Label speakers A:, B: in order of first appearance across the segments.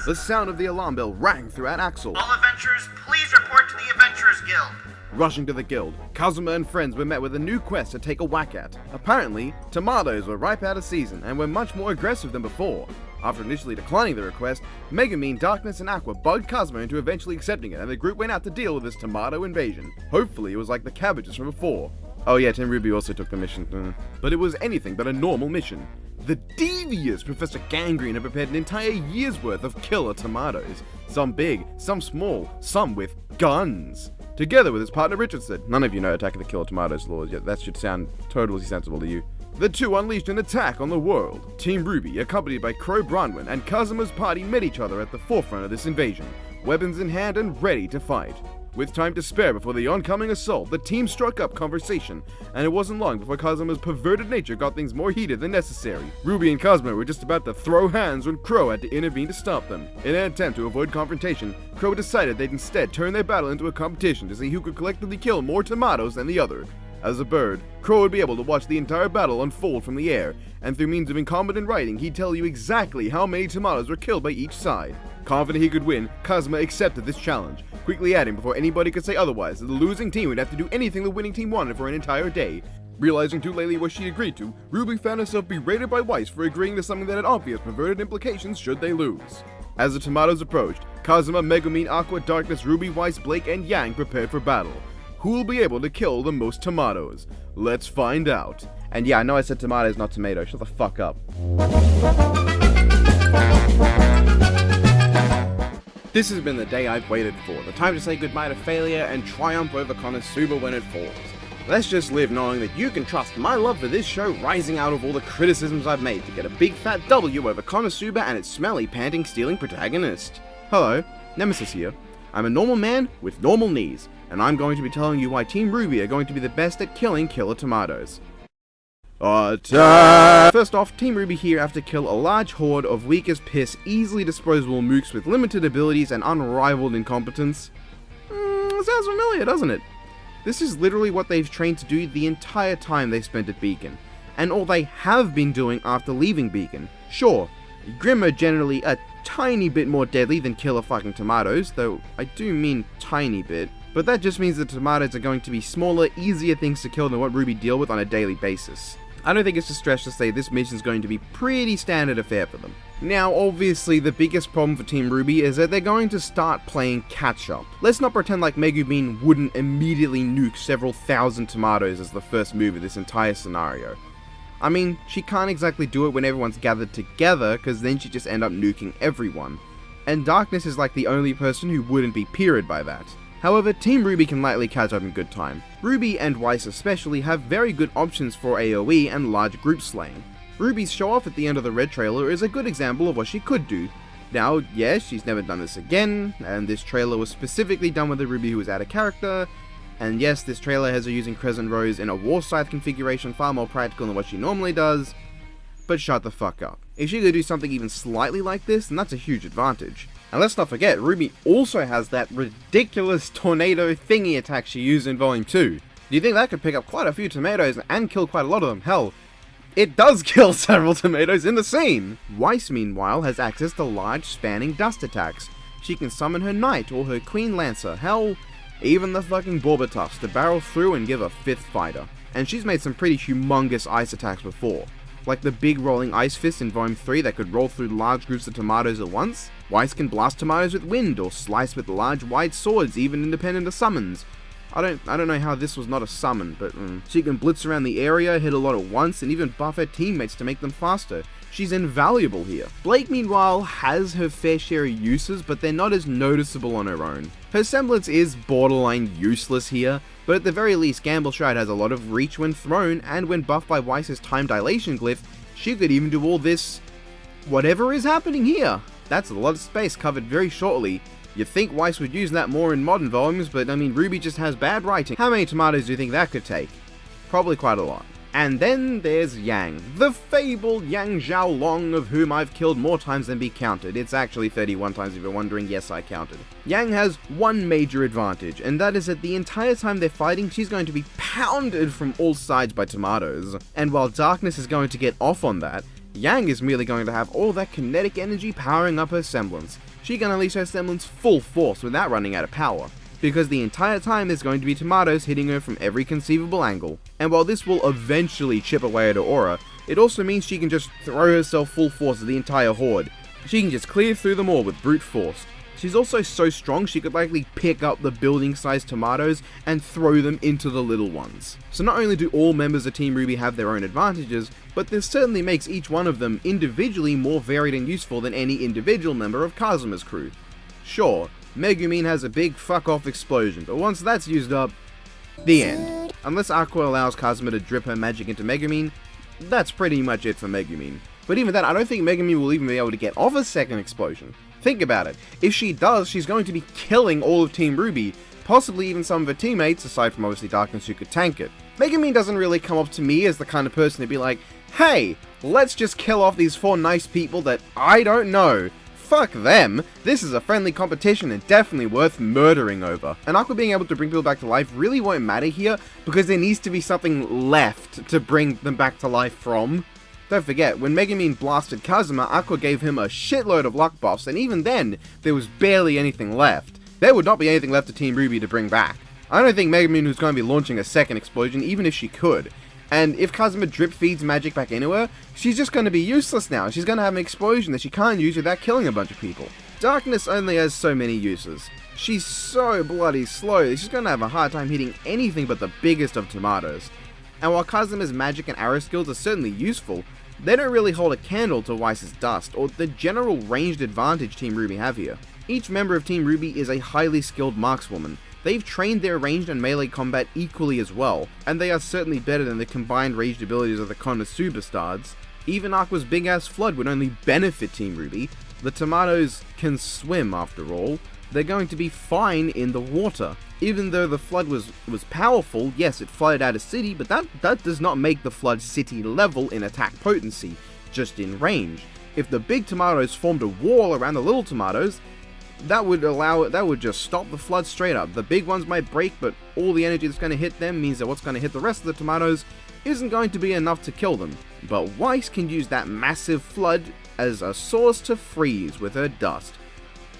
A: The sound of the alarm bell rang throughout Axel.
B: All adventurers, please report to the Adventurers Guild.
A: Rushing to the guild, Kazuma and friends were met with a new quest to take a whack at. Apparently, tomatoes were ripe out of season and were much more aggressive than before. After initially declining the request, Megumin, Darkness, and Aqua bugged Kazuma into eventually accepting it, and the group went out to deal with this tomato invasion. Hopefully it was like the cabbages from before. Oh yeah, Team RWBY also took the mission, but it was anything but a normal mission. The devious Professor Gangreen had prepared an entire year's worth of killer tomatoes. Some big, some small, some with guns. Together with his partner Richardson. None of you know Attack of the Killer Tomatoes laws yet, that should sound totally sensible to you. The two unleashed an attack on the world. Team RWBY, accompanied by Crow Bronwyn and Kazuma's party, met each other at the forefront of this invasion, weapons in hand and ready to fight. With time to spare before the oncoming assault, the team struck up conversation, and it wasn't long before Kazuma's perverted nature got things more heated than necessary. RWBY and Kazuma were just about to throw hands when Crow had to intervene to stop them. In an attempt to avoid confrontation, Crow decided they'd instead turn their battle into a competition to see who could collectively kill more tomatoes than the other. As a bird, Crow would be able to watch the entire battle unfold from the air, and through means of incompetent writing, he'd tell you exactly how many tomatoes were killed by each side. Confident he could win, Kazuma accepted this challenge, quickly adding before anybody could say otherwise that the losing team would have to do anything the winning team wanted for an entire day. Realizing too lately what she agreed to, RWBY found herself berated by Weiss for agreeing to something that had obvious perverted implications should they lose. As the tomatoes approached, Kazuma, Megumin, Aqua, Darkness, RWBY, Weiss, Blake, and Yang prepared for battle. Who will be able to kill the most tomatoes? Let's find out. And yeah, I know I said tomatoes, not tomato. Shut the fuck up. This has been the day I've waited for. The time to say goodbye to failure and triumph over KonoSuba when it falls. Let's just live knowing that you can trust my love for this show rising out of all the criticisms I've made to get a big fat W over KonoSuba and its smelly, panting, stealing protagonist. Hello, Nemesis here. I'm a normal man with normal knees, and I'm going to be telling you why Team RWBY are going to be the best at killing killer tomatoes. Attack! First off, Team RWBY here have to kill a large horde of weak as piss, easily disposable mooks with limited abilities and unrivaled incompetence. Sounds familiar, doesn't it? This is literally what they've trained to do the entire time they spent at Beacon, and all they have been doing after leaving Beacon. Sure, Grim are generally a tiny bit more deadly than killer fucking tomatoes, though I do mean tiny bit, but that just means the tomatoes are going to be smaller, easier things to kill than what RWBY deal with on a daily basis. I don't think it's a stretch to say this mission is going to be pretty standard affair for them. Now, obviously, the biggest problem for Team RWBY is that they're going to start playing catch-up. Let's not pretend like Megumin wouldn't immediately nuke several thousand tomatoes as the first move of this entire scenario. I mean, she can't exactly do it when everyone's gathered together, because then she'd just end up nuking everyone. And Darkness is like the only person who wouldn't be period by that. However, Team RWBY can lightly catch up in good time. RWBY and Weiss especially have very good options for AoE and large group slaying. RWBY's show off at the end of the Red trailer is a good example of what she could do. Now, yes, she's never done this again, and this trailer was specifically done with a RWBY who was out of character, and yes, this trailer has her using Crescent Rose in a War Scythe configuration far more practical than what she normally does, but shut the fuck up. If she could do something even slightly like this, then that's a huge advantage. And let's not forget, RWBY also has that ridiculous tornado thingy attack she used in Volume 2. Do you think that could pick up quite a few tomatoes and kill quite a lot of them? Hell, it does kill several tomatoes in the scene! Weiss, meanwhile, has access to large, spanning dust attacks. She can summon her Knight or her Queen Lancer, hell, even the fucking Borbertuffs to barrel through and give a fifth fighter. And she's made some pretty humongous ice attacks before, like the big rolling ice fist in Volume 3 that could roll through large groups of tomatoes at once. Weiss can blast tomatoes with wind or slice with large wide swords even independent of summons. I don't know how this was not a summon, but she can blitz around the area, hit a lot at once, and even buff her teammates to make them faster. She's invaluable here. Blake, meanwhile, has her fair share of uses, but they're not as noticeable on her own. Her semblance is borderline useless here, but at the very least, Gamble Stride has a lot of reach when thrown, and when buffed by Weiss's time dilation glyph, she could even do all this whatever is happening here. That's a lot of space covered very shortly. You'd think Weiss would use that more in modern volumes, but I mean, RWBY just has bad writing. How many tomatoes do you think that could take? Probably quite a lot. And then there's Yang, the fabled Yang Xiaolong, of whom I've killed more times than be counted. It's actually 31 times if you're wondering, yes I counted. Yang has one major advantage, and that is that the entire time they're fighting, she's going to be pounded from all sides by tomatoes. And while Darkness is going to get off on that, Yang is merely going to have all that kinetic energy powering up her semblance. she can unleash her semblance full force without running out of power, because the entire time there's going to be tomatoes hitting her from every conceivable angle. And while this will eventually chip away at her aura, it also means she can just throw herself full force at the entire horde. She can just clear through them all with brute force. She's also so strong she could likely pick up the building-sized tomatoes and throw them into the little ones. So not only do all members of Team RWBY have their own advantages, but this certainly makes each one of them individually more varied and useful than any individual member of Kazuma's crew. Sure, Megumin has a big fuck-off explosion, but once that's used up, the end. Unless Aqua allows Kazuma to drip her magic into Megumin, that's pretty much it for Megumin. But even then, I don't think Megumin will even be able to get off a second explosion. Think about it. If she does, she's going to be killing all of Team RWBY, possibly even some of her teammates, aside from obviously Darkness who could tank it. Megumin doesn't really come up to me as the kind of person to be like, hey, let's just kill off these 4 nice people that I don't know. Fuck them. This is a friendly competition and definitely worth murdering over. And Aqua being able to bring people back to life really won't matter here, because there needs to be something left to bring them back to life from. Don't forget, when Megumin blasted Kazuma, Aqua gave him a shitload of luck buffs, and even then, there was barely anything left. There would not be anything left to Team RWBY to bring back. I don't think Megumin was going to be launching a second explosion, even if she could. And if Kazuma drip feeds magic back into her, she's just going to be useless now. She's going to have an explosion that she can't use without killing a bunch of people. Darkness only has so many uses. She's so bloody slow that she's going to have a hard time hitting anything but the biggest of tomatoes. And while Kazuma's magic and arrow skills are certainly useful, they don't really hold a candle to Weiss's dust, or the general ranged advantage Team RWBY have here. Each member of Team RWBY is a highly skilled markswoman. They've trained their ranged and melee combat equally as well, and they are certainly better than the combined ranged abilities of the KonoSuba stards. Even Aqua's big ass flood would only benefit Team RWBY. The tomatoes can swim after all. They're going to be fine in the water. Even though the flood was powerful, yes, it flooded out a city, but that does not make the flood city level in attack potency, just in range. If the big tomatoes formed a wall around the little tomatoes, that would just stop the flood straight up. The big ones might break, but all the energy that's going to hit them means that what's going to hit the rest of the tomatoes isn't going to be enough to kill them. But Weiss can use that massive flood as a source to freeze with her dust.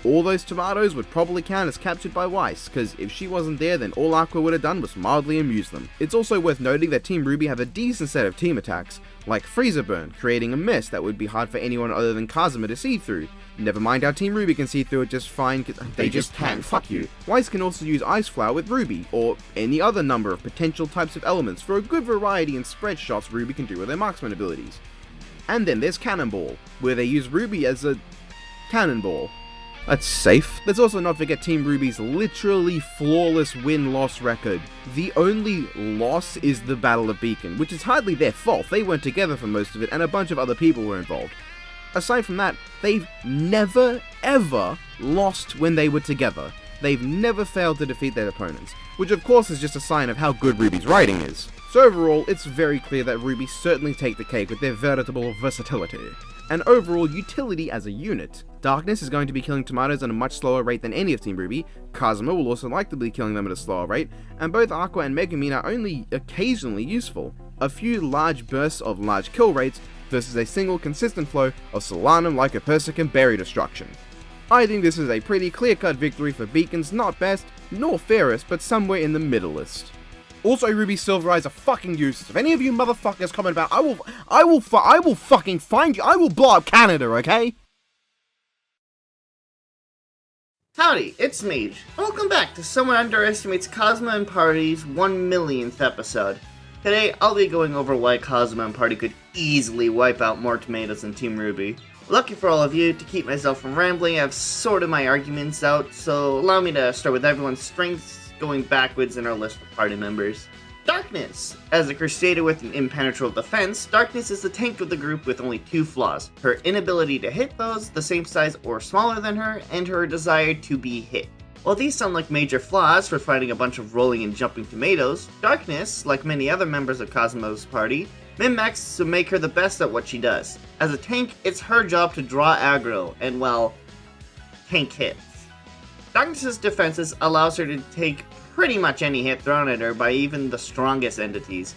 A: All those tomatoes would probably count as captured by Weiss, because if she wasn't there, then all Aqua would have done was mildly amuse them. It's also worth noting that Team RWBY have a decent set of team attacks, like Freezer Burn, creating a mist that would be hard for anyone other than Kazuma to see through. Never mind how Team RWBY can see through it just fine, cause they just can't, fuck you. Weiss can also use Ice Flower with Ruby, or any other number of potential types of elements for a good variety and spread shots RWBY can do with their marksman abilities. And then there's Cannonball, where they use Ruby as a cannonball. That's safe. Let's also not forget Team RWBY's literally flawless win-loss record. The only loss is the Battle of Beacon, which is hardly their fault. They weren't together for most of it, and a bunch of other people were involved. Aside from that, they've never, ever lost when they were together. They've never failed to defeat their opponents, which of course is just a sign of how good RWBY's writing is. So overall, it's very clear that RWBY certainly take the cake with their veritable versatility and overall utility as a unit. Darkness is going to be killing tomatoes at a much slower rate than any of Team RWBY, Kazuma will also likely be killing them at a slower rate, and both Aqua and Megumin are only occasionally useful. A few large bursts of large kill rates versus a single consistent flow of Solanum like a Persican berry destruction. I think this is a pretty clear-cut victory for Beacon's not best, nor fairest, but somewhere in the middleist. Also, Ruby Silver Eyes are fucking useless. If any of you motherfuckers comment about, I will fucking find you. I will blow up Canada, okay?
B: Howdy, it's Mage. Welcome back to Someone Underestimates Kazuma and Party's 1,000,000th episode. Today, I'll be going over why Kazuma and Party could easily wipe out more tomatoes than Team RWBY. Lucky for all of you, to keep myself from rambling, I've sorted my arguments out, so allow me to start with everyone's strengths, going backwards in our list of party members. Darkness. As a crusader with an impenetrable defense, Darkness is the tank of the group with only 2 flaws: her inability to hit those the same size or smaller than her, and her desire to be hit. While these sound like major flaws for fighting a bunch of rolling and jumping tomatoes, Darkness, like many other members of Kazuma's party, min-maxes to make her the best at what she does. As a tank, it's her job to draw aggro and, well, tank hits. Darkness's defenses allows her to take pretty much any hit thrown at her by even the strongest entities.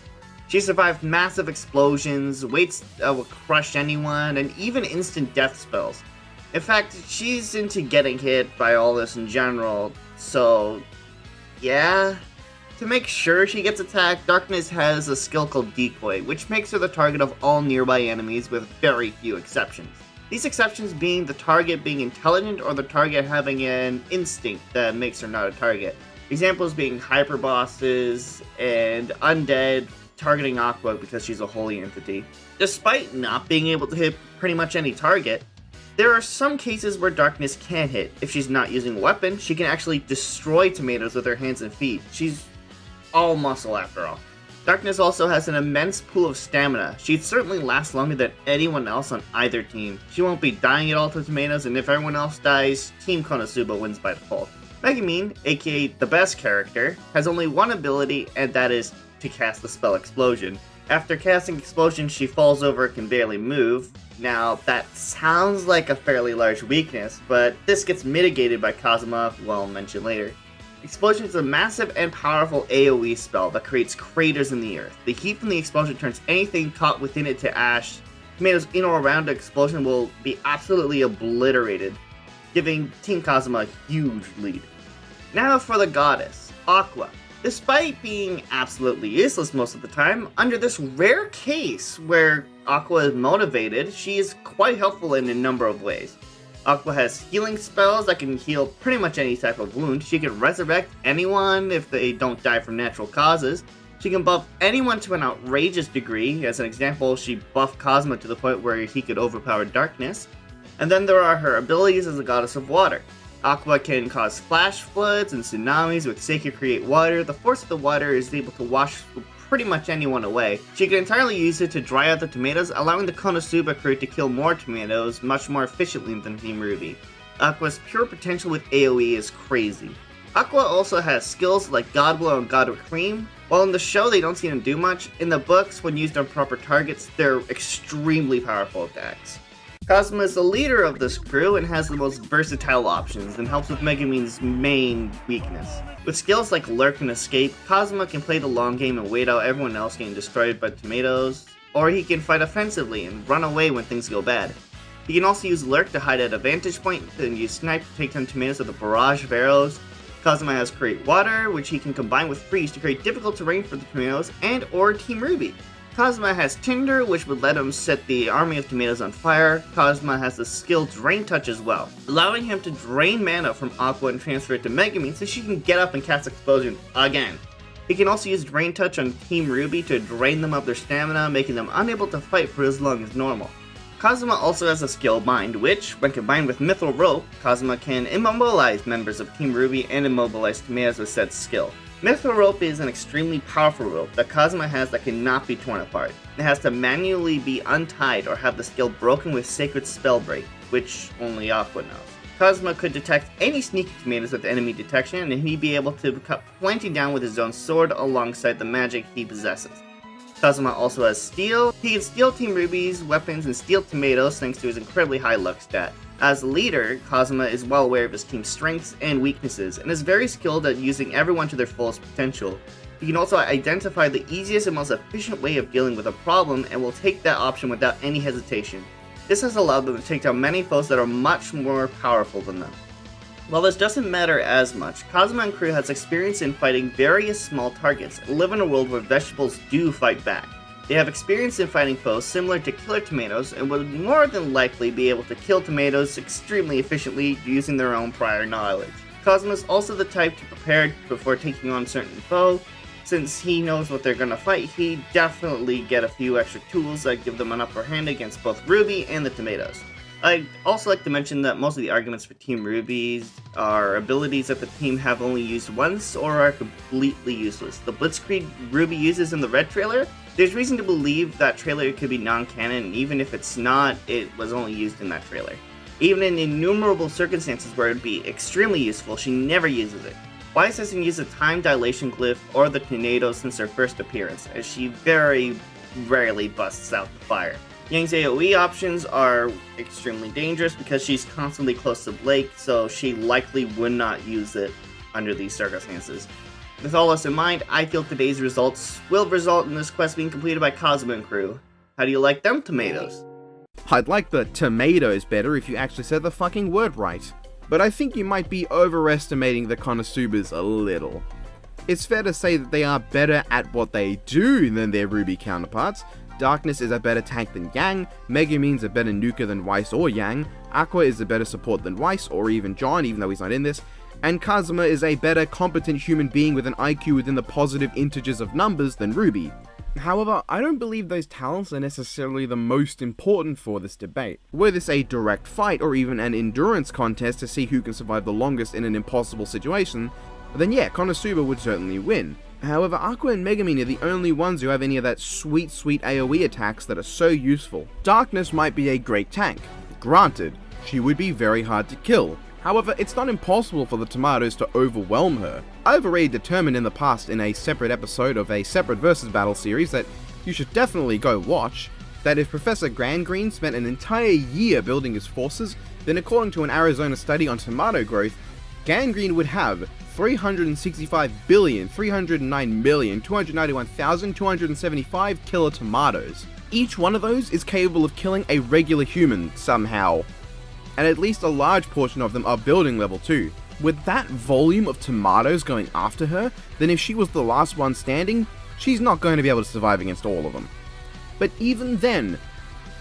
B: She survived massive explosions, weights that will crush anyone, and even instant death spells. In fact, she's into getting hit by all this in general, so yeah. To make sure she gets attacked, Darkness has a skill called Decoy, which makes her the target of all nearby enemies with very few exceptions. These exceptions being the target being intelligent or the target having an instinct that makes her not a target. Examples being hyper bosses and undead targeting Aqua because she's a holy entity. Despite not being able to hit pretty much any target, there are some cases where Darkness can hit. If she's not using a weapon, she can actually destroy tomatoes with her hands and feet. She's all muscle after all. Darkness also has an immense pool of stamina. She'd certainly last longer than anyone else on either team. She won't be dying at all to tomatoes, and if everyone else dies, Team KonoSuba wins by default. Megumin, aka the best character, has only one ability, and that is to cast the spell Explosion. After casting Explosion, she falls over and can barely move. Now, that sounds like a fairly large weakness, but this gets mitigated by Kazuma, well, mentioned later. Explosion is a massive and powerful AoE spell that creates craters in the earth. The heat from the explosion turns anything caught within it to ash. Tomatoes in or around the explosion will be absolutely obliterated, giving Team Kazuma a huge lead. Now for the goddess, Aqua. Despite being absolutely useless most of the time, under this rare case where Aqua is motivated, she is quite helpful in a number of ways. Aqua has healing spells that can heal pretty much any type of wound. She can resurrect anyone if they don't die from natural causes. She can buff anyone to an outrageous degree. As an example, she buffed Kazuma to the point where he could overpower Darkness. And then there are her abilities as a goddess of water. Aqua can cause flash floods and tsunamis with Seiki create water. The force of the water is able to wash pretty much anyone away. She can entirely use it to dry out the tomatoes, allowing the KonoSuba crew to kill more tomatoes much more efficiently than Team RWBY. Aqua's pure potential with AoE is crazy. Aqua also has skills like God Blow and God Cream. While in the show they don't seem to do much, in the books, when used on proper targets, they're extremely powerful attacks. Kazuma is the leader of this crew and has the most versatile options and helps with Megumin's main weakness. With skills like Lurk and Escape, Kazuma can play the long game and wait out everyone else getting destroyed by tomatoes, or he can fight offensively and run away when things go bad. He can also use Lurk to hide at a vantage point and use Snipe to take down tomatoes with a barrage of arrows. Kazuma has Create Water, which he can combine with Freeze to create difficult terrain for the tomatoes and or Team RWBY. Kazuma has Tinder, which would let him set the army of tomatoes on fire. Kazuma has the skill Drain Touch as well, allowing him to drain mana from Aqua and transfer it to Megumin so she can get up and cast Explosion again. He can also use Drain Touch on Team RWBY to drain them of their stamina, making them unable to fight for as long as normal. Kazuma also has a skill Bind, which, when combined with Mithril Rope, Kazuma can immobilize members of Team RWBY and immobilize tomatoes with said skill. Mithril Rope is an extremely powerful rope that Kazuma has that cannot be torn apart. It has to manually be untied or have the skill broken with Sacred Spell Break, which only Aqua knows. Kazuma could detect any sneaky tomatoes with enemy detection, and he'd be able to cut plenty down with his own sword alongside the magic he possesses. Kazuma also has Steal. He can steal Team RWBY's weapons and steal tomatoes thanks to his incredibly high luck stat. As leader, Kazuma is well aware of his team's strengths and weaknesses, and is very skilled at using everyone to their fullest potential. He can also identify the easiest and most efficient way of dealing with a problem, and will take that option without any hesitation. This has allowed them to take down many foes that are much more powerful than them. While this doesn't matter as much, Kazuma and crew has experience in fighting various small targets, and live in a world where vegetables do fight back. They have experience in fighting foes similar to killer tomatoes, and would more than likely be able to kill tomatoes extremely efficiently using their own prior knowledge. Kazuma is also the type to prepare before taking on certain foe. Since he knows what they're gonna fight, he definitely get a few extra tools that give them an upper hand against both RWBY and the tomatoes. I'd also like to mention that most of the arguments for Team RWBY are abilities that the team have only used once or are completely useless. The Blitzkrieg RWBY uses in the Red trailer, there's reason to believe that trailer could be non-canon, and even if it's not, it was only used in that trailer. Even in innumerable circumstances where it'd be extremely useful, she never uses it. Weiss hasn't used the Time Dilation Glyph or the Tornado since her first appearance, as she very rarely busts out the fire. Yang's AoE options are extremely dangerous because she's constantly close to Blake, so she likely would not use it under these circumstances. With all this in mind, I feel today's results will result in this quest being completed by Kazuma and crew. How do you like them tomatoes?
A: I'd like the tomatoes better if you actually said the fucking word right. But I think you might be overestimating the KonoSubas a little. It's fair to say that they are better at what they do than their RWBY counterparts. Darkness is a better tank than Yang, Megumin's a better nuker than Weiss or Yang, Aqua is a better support than Weiss or even John, even though he's not in this, and Kazuma is a better competent human being with an IQ within the positive integers of numbers than RWBY. However, I don't believe those talents are necessarily the most important for this debate. Were this a direct fight or even an endurance contest to see who can survive the longest in an impossible situation, then yeah, KonoSuba would certainly win. However, Aqua and Megumin are the only ones who have any of that sweet AoE attacks that are so useful. Darkness might be a great tank. Granted, she would be very hard to kill. However, it's not impossible for the tomatoes to overwhelm her. I've already determined in the past in a separate episode of a separate versus battle series that you should definitely go watch, that if Professor Gangreen spent an entire year building his forces, then according to an Arizona study on tomato growth, Gangreen would have 365,309,291,275 killer tomatoes. Each one of those is capable of killing a regular human somehow, and at least a large portion of them are building level 2. With that volume of tomatoes going after her, then if she was the last one standing, she's not going to be able to survive against all of them. But even then,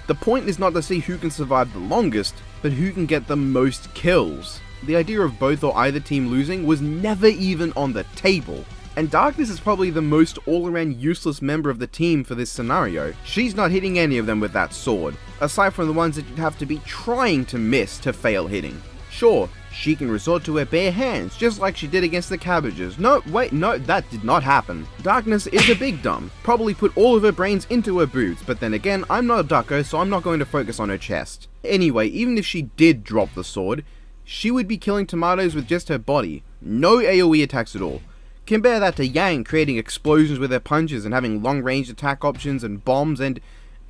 A: the point is not to see who can survive the longest, but who can get the most kills. The idea of both or either team losing was never even on the table. And Darkness is probably the most all-around useless member of the team for this scenario. She's not hitting any of them with that sword, aside from the ones that you'd have to be trying to miss to fail hitting. Sure, she can resort to her bare hands, just like she did against the cabbages. No, wait, no, that did not happen. Darkness is a big dumb, probably put all of her brains into her boobs, but then again, I'm not a ducko, so I'm not going to focus on her chest. Anyway, even if she did drop the sword, she would be killing tomatoes with just her body. No AoE attacks at all. Compare that to Yang creating explosions with her punches and having long-range attack options and bombs, and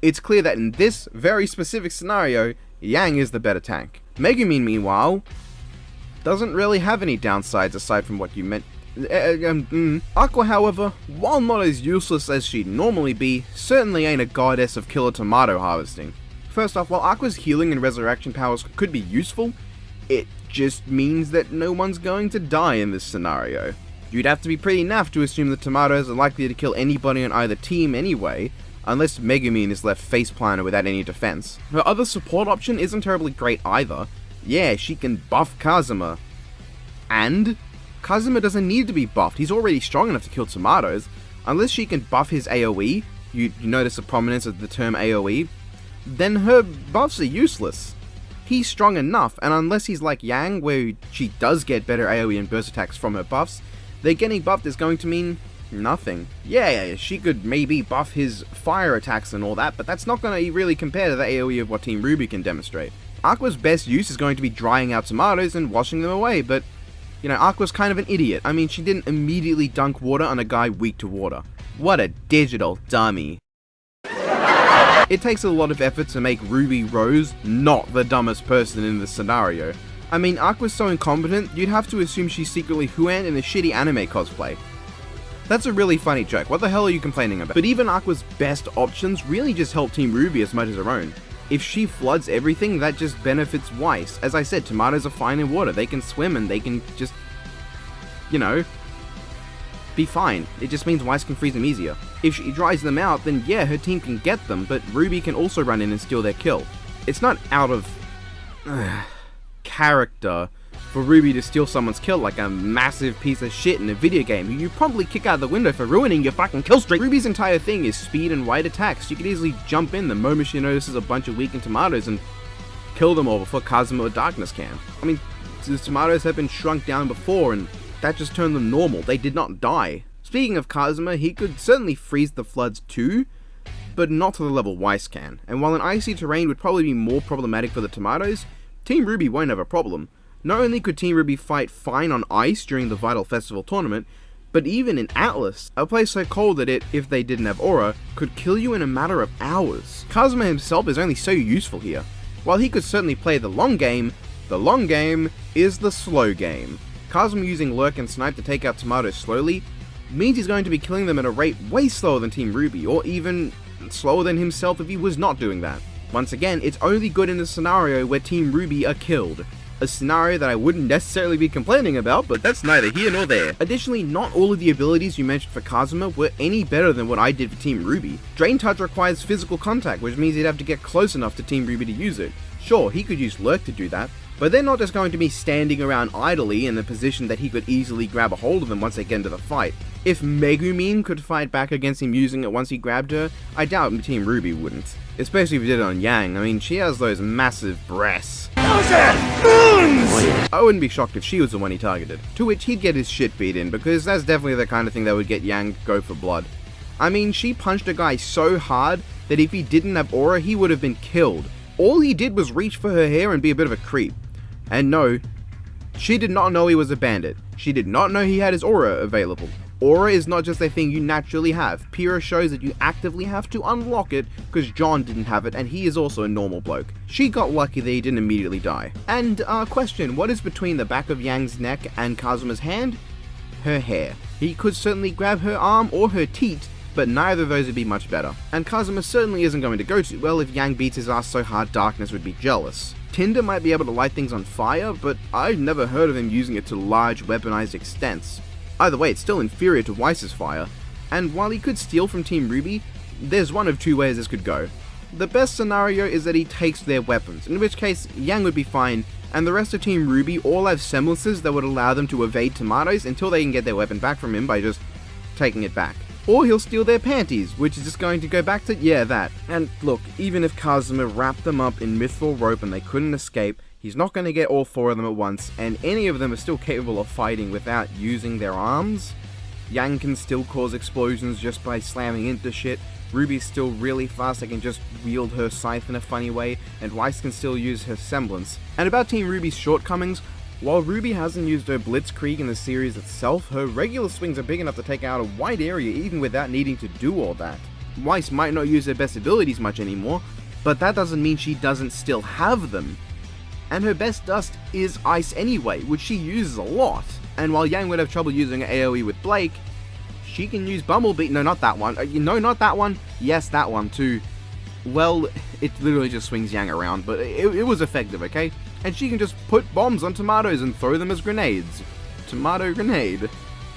A: it's clear that in this very specific scenario, Yang is the better tank. Megumin, meanwhile, doesn't really have any downsides aside from what you meant. Aqua, however, while not as useless as she'd normally be, certainly ain't a goddess of killer tomato harvesting. First off, while Aqua's healing and resurrection powers could be useful, it just means that no one's going to die in this scenario. You'd have to be pretty naff to assume the tomatoes are likely to kill anybody on either team anyway, unless Megumin is left faceplanted without any defense. Her other support option isn't terribly great either. Yeah, she can buff Kazuma. And Kazuma doesn't need to be buffed, he's already strong enough to kill tomatoes. Unless she can buff his AoE, you notice the prominence of the term AoE, then her buffs are useless. He's strong enough, and unless he's like Yang, where she does get better AoE and burst attacks from her buffs, their getting buffed is going to mean nothing. Yeah, she could maybe buff his fire attacks and all that, but that's not going to really compare to the AoE of what Team RWBY can demonstrate. Aqua's best use is going to be drying out tomatoes and washing them away, but, you know, Aqua's kind of an idiot. I mean, she didn't immediately dunk water on a guy weak to water. What a digital dummy. It takes a lot of effort to make Ruby Rose not the dumbest person in this scenario. I mean, Aqua's so incompetent, you'd have to assume she's secretly Huan in a shitty anime cosplay. That's a really funny joke, what the hell are you complaining about? But even Aqua's best options really just help Team RWBY as much as her own. If she floods everything, that just benefits Weiss. As I said, tomatoes are fine in water, they can swim and they can just, you know, be fine. It just means Weiss can freeze them easier. If she dries them out, then yeah, her team can get them, but RWBY can also run in and steal their kill. It's not out of character for RWBY to steal someone's kill like a massive piece of shit in a video game who you probably kick out the window for ruining your fucking kill streak. RWBY's entire thing is speed and wide attacks. You could easily jump in the moment she notices a bunch of weakened tomatoes and kill them all before Kazuma or Darkness can. I mean, the tomatoes have been shrunk down before and that just turned them normal. They did not die. Speaking of Kazuma, he could certainly freeze the floods too, but not to the level Weiss can. And while an icy terrain would probably be more problematic for the tomatoes, Team RWBY won't have a problem. Not only could Team RWBY fight fine on ice during the Vital Festival tournament, but even in Atlas, a place so cold that it, if they didn't have aura, could kill you in a matter of hours. Kazuma himself is only so useful here. While he could certainly play the long game is the slow game. Kazuma using Lurk and Snipe to take out tomatoes slowly means he's going to be killing them at a rate way slower than Team RWBY, or even slower than himself if he was not doing that. Once again, it's only good in a scenario where Team RWBY are killed. A scenario that I wouldn't necessarily be complaining about, but that's neither here nor there. Additionally, not all of the abilities you mentioned for Kazuma were any better than what I did for Team RWBY. Drain Touch requires physical contact, which means he'd have to get close enough to Team RWBY to use it. Sure, he could use Lurk to do that, but they're not just going to be standing around idly in a position that he could easily grab a hold of them once they get into the fight. If Megumin could fight back against him using it once he grabbed her, I doubt Team RWBY wouldn't. Especially if he did it on Yang. I mean, she has those massive breasts. I wouldn't be shocked if she was the one he targeted, to which he'd get his shit beat in, because that's definitely the kind of thing that would get Yang to go for blood. I mean, she punched a guy so hard that if he didn't have aura, he would have been killed. All he did was reach for her hair and be a bit of a creep. And no, she did not know he was a bandit. She did not know he had his aura available. Aura is not just a thing you naturally have. Pyrrha shows that you actively have to unlock it, because John didn't have it and he is also a normal bloke. She got lucky that he didn't immediately die. And question, what is between the back of Yang's neck and Kazuma's hand? Her hair. He could certainly grab her arm or her teat, but neither of those would be much better. And Kazuma certainly isn't going to go too well if Yang beats his ass so hard Darkness would be jealous. Tinder might be able to light things on fire, but I've never heard of him using it to large weaponized extents. Either way, it's still inferior to Weiss's fire, and while he could steal from Team RWBY, there's one of two ways this could go. The best scenario is that he takes their weapons, in which case Yang would be fine, and the rest of Team RWBY all have semblances that would allow them to evade tomatoes until they can get their weapon back from him by just taking it back. Or he'll steal their panties, which is just going to go back to, yeah, that. And look, even if Kazuma wrapped them up in mithril rope and they couldn't escape, he's not going to get all four of them at once, and any of them are still capable of fighting without using their arms. Yang can still cause explosions just by slamming into shit, Ruby's still really fast, they can just wield her scythe in a funny way, and Weiss can still use her semblance. And about Team RWBY's shortcomings, while RWBY hasn't used her Blitzkrieg in the series itself, her regular swings are big enough to take out a wide area even without needing to do all that. Weiss might not use her best abilities much anymore, but that doesn't mean she doesn't still have them. And her best dust is ice anyway, which she uses a lot. And while Yang would have trouble using AoE with Blake, she can use Bumblebee. No, not that one. No, not that one. Yes, that one too. Well, it literally just swings Yang around, but it was effective, okay? And she can just put bombs on tomatoes and throw them as grenades. Tomato grenade.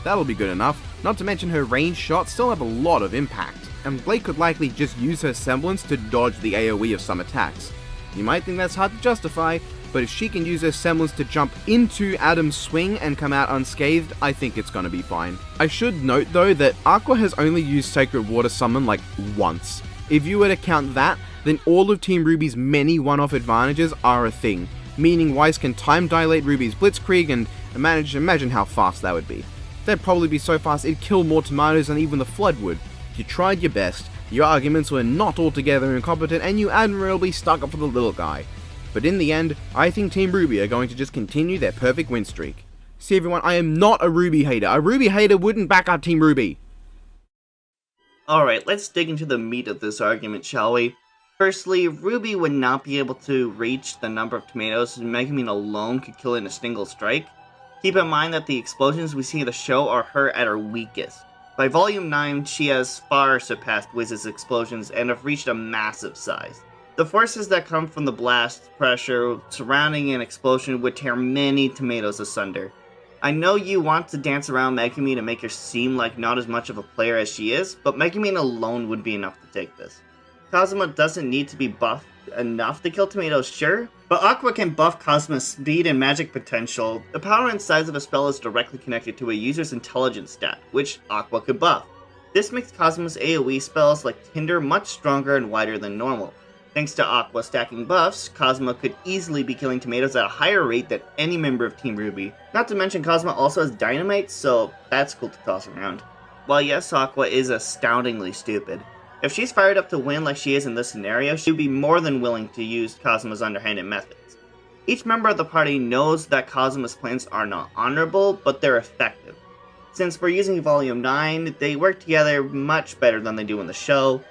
A: That'll be good enough. Not to mention her ranged shots still have a lot of impact, and Blake could likely just use her semblance to dodge the AoE of some attacks. You might think that's hard to justify, but if she can use her semblance to jump into Adam's swing and come out unscathed, I think it's gonna be fine. I should note though that Aqua has only used Sacred Water Summon like once. If you were to count that, then all of Team RWBY's many one-off advantages are a thing, meaning Weiss can time dilate RWBY's Blitzkrieg and imagine how fast that would be. That'd probably be so fast it'd kill more tomatoes than even the Flood would. You tried your best, your arguments were not altogether incompetent, and you admirably stuck up for the little guy. But in the end, I think Team RWBY are going to just continue their perfect win streak. See everyone, I am not a RWBY hater. A RWBY hater wouldn't back up Team RWBY.
B: Alright, let's dig into the meat of this argument, shall we? Firstly, RWBY would not be able to reach the number of tomatoes Megumin alone could kill in a single strike. Keep in mind that the explosions we see in the show are her at her weakest. By Volume 9, she has far surpassed Wiz's explosions and have reached a massive size. The forces that come from the blast pressure surrounding an explosion would tear many tomatoes asunder. I know you want to dance around Megumin to make her seem like not as much of a player as she is, but Megumin alone would be enough to take this. Kazuma doesn't need to be buffed enough to kill tomatoes, sure, but Aqua can buff Kazuma's speed and magic potential. The power and size of a spell is directly connected to a user's intelligence stat, which Aqua could buff. This makes Kazuma's AoE spells like Tinder much stronger and wider than normal. Thanks to Aqua stacking buffs, Kazuma could easily be killing tomatoes at a higher rate than any member of Team RWBY. Not to mention Kazuma also has dynamite, so that's cool to toss around. While yes, Aqua is astoundingly stupid, if she's fired up to win like she is in this scenario, she'd be more than willing to use Kazuma's underhanded methods. Each member of the party knows that Kazuma's plans are not honorable, but they're effective. Since we're using Volume 9, they work together much better than they do in the show.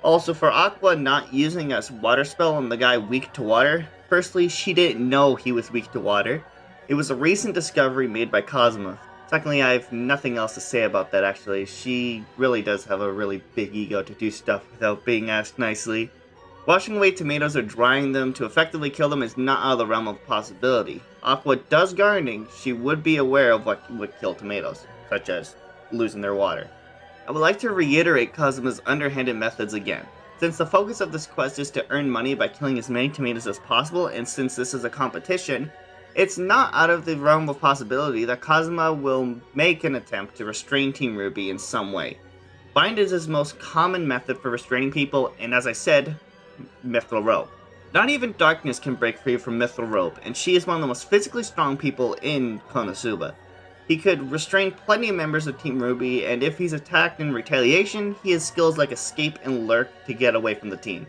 B: Also, for Aqua not using a water spell on the guy weak to water, firstly, she didn't know he was weak to water. It was a recent discovery made by Kazuma. Secondly, I have nothing else to say about that actually. She really does have a really big ego to do stuff without being asked nicely. Washing away tomatoes or drying them to effectively kill them is not out of the realm of possibility. Aqua does gardening, she would be aware of what would kill tomatoes, such as losing their water. I would like to reiterate Kazuma's underhanded methods again. Since the focus of this quest is to earn money by killing as many tomatoes as possible, and since this is a competition, it's not out of the realm of possibility that Kazuma will make an attempt to restrain Team RWBY in some way. Bind is his most common method for restraining people, and as I said, Mithril Rope. Not even darkness can break free from Mithril Rope, and she is one of the most physically strong people in KonoSuba. He could restrain plenty of members of Team RWBY, and if he's attacked in retaliation, he has skills like Escape and Lurk to get away from the team.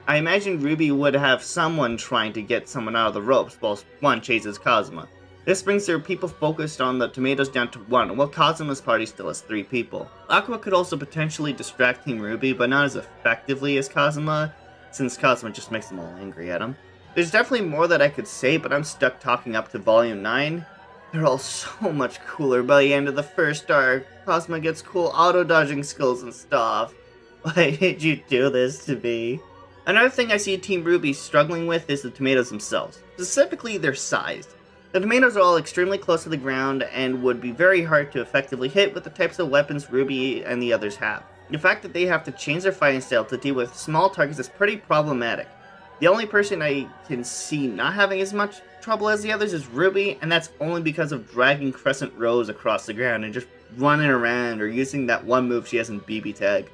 B: I imagine RWBY would have someone trying to get someone out of the ropes while one chases Kazuma. This brings their people focused on the tomatoes down to 1, while Kazuma's party still has 3 people. Aqua could also potentially distract Team RWBY, but not as effectively as Kazuma, since Kazuma just makes them all angry at him. There's definitely more that I could say, but I'm stuck talking up to Volume 9. They're all so much cooler by the end of the first arc. Kazuma gets cool auto-dodging skills and stuff. Why did you do this to me? Another thing I see Team RWBY struggling with is the tomatoes themselves, specifically their size. The tomatoes are all extremely close to the ground and would be very hard to effectively hit with the types of weapons RWBY and the others have. The fact that they have to change their fighting style to deal with small targets is pretty problematic. The only person I can see not having as much trouble as the others is RWBY, and that's only because of dragging crescent rows across the ground and just running around or using that one move she has in BB Tag.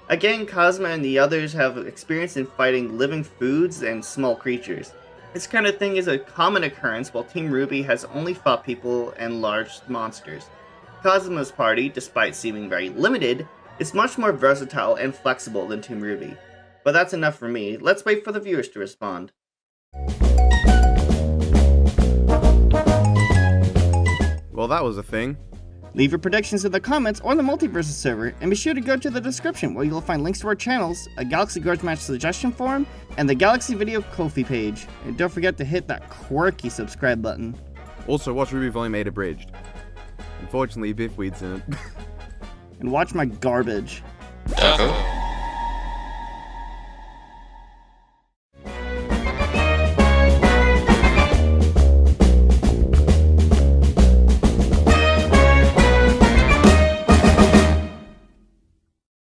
B: Again, Kazuma and the others have experience in fighting living foods and small creatures. This kind of thing is a common occurrence while Team RWBY has only fought people and large monsters. Kazuma's party, despite seeming very limited, is much more versatile and flexible than Team RWBY. But that's enough for me. Let's wait for the viewers to respond.
A: Well, that was a thing.
B: Leave your predictions in the comments or the Multiversus server, and be sure to go to the description where you'll find links to our channels, a Galaxy Grudge Match suggestion forum, and the Galaxy Video Ko-fi page. And don't forget to hit that quirky subscribe button.
A: Also, watch RWBY Volume 8 Abridged. Unfortunately, Biffweed's in it.
B: And watch my garbage.
C: Uh-oh.